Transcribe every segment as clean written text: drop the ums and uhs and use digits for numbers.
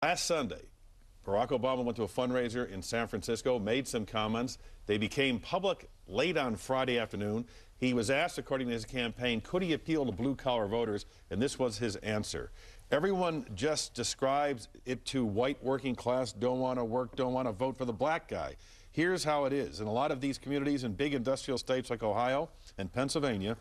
Last Sunday, Barack Obama went to a fundraiser in San Francisco, made some comments. They became public late on Friday afternoon. He was asked, according to his campaign, could he appeal to blue-collar voters, and this was his answer. Everyone just describes it to white working class, don't want to work, don't want to vote for the black guy. Here's how it is. In a lot of these communities in big industrial states like Ohio and Pennsylvania,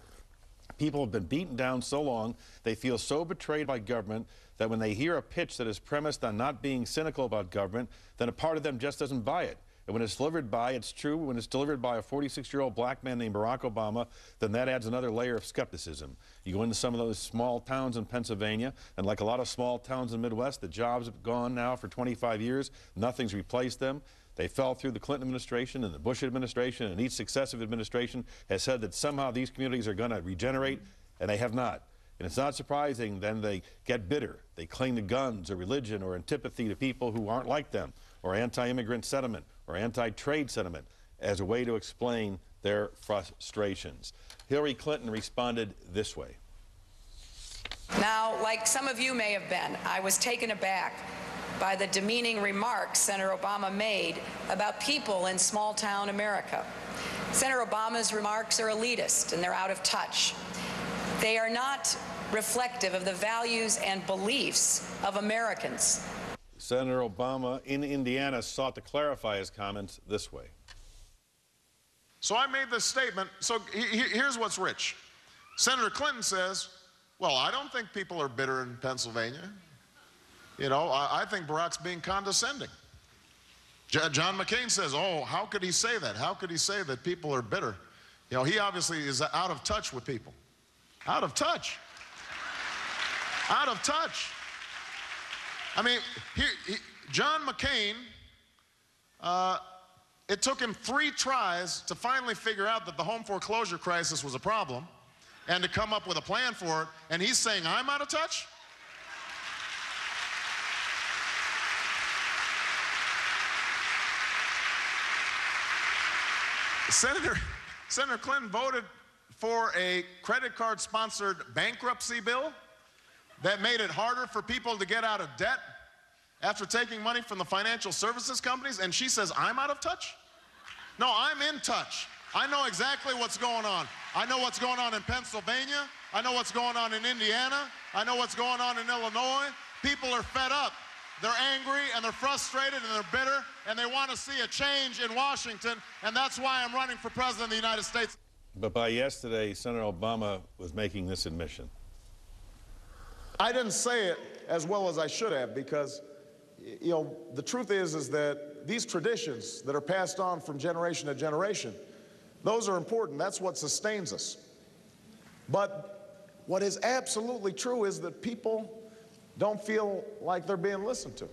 people have been beaten down so long, they feel so betrayed by government that when they hear a pitch that is premised on not being cynical about government, then a part of them just doesn't buy it. And when it's delivered by, it's true, when it's delivered by a 46-year-old black man named Barack Obama, then that adds another layer of skepticism. You go into some of those small towns in Pennsylvania, and like a lot of small towns in the Midwest, the jobs have gone now for 25 years. Nothing's replaced them. They fell through the Clinton administration and the Bush administration, and each successive administration has said that somehow these communities are going to regenerate, and they have not. And it's not surprising then they get bitter. They cling to guns or religion or antipathy to people who aren't like them, or anti-immigrant sentiment or anti-trade sentiment as a way to explain their frustrations. Hillary Clinton responded this way. Now, like some of you may have been, I was taken aback by the demeaning remarks Senator Obama made about people in small-town America. Senator Obama's remarks are elitist and they're out of touch. They are not reflective of the values and beliefs of Americans. Senator Obama in Indiana sought to clarify his comments this way. So I made this statement. So here's what's rich. Senator Clinton says, well, I don't think people are bitter in Pennsylvania. You know, I think Barack's being condescending. John McCain says, oh, how could he say that? How could he say that people are bitter? You know, he obviously is out of touch with people. Out of touch. Out of touch. I mean, John McCain, it took him 3 tries to finally figure out that the home foreclosure crisis was a problem and to come up with a plan for it, and he's saying, I'm out of touch? Senator Clinton voted for a credit card-sponsored bankruptcy bill that made it harder for people to get out of debt after taking money from the financial services companies, and she says, I'm out of touch? No, I'm in touch. I know exactly what's going on. I know what's going on in Pennsylvania. I know what's going on in Indiana. I know what's going on in Illinois. People are fed up. They're angry, and they're frustrated, and they're bitter, and they want to see a change in Washington, and that's why I'm running for president of the United States. But by yesterday, Senator Obama was making this admission. I didn't say it as well as I should have because, you know, the truth is that these traditions that are passed on from generation to generation, those are important. That's what sustains us. But what is absolutely true is that people don't feel like they're being listened to.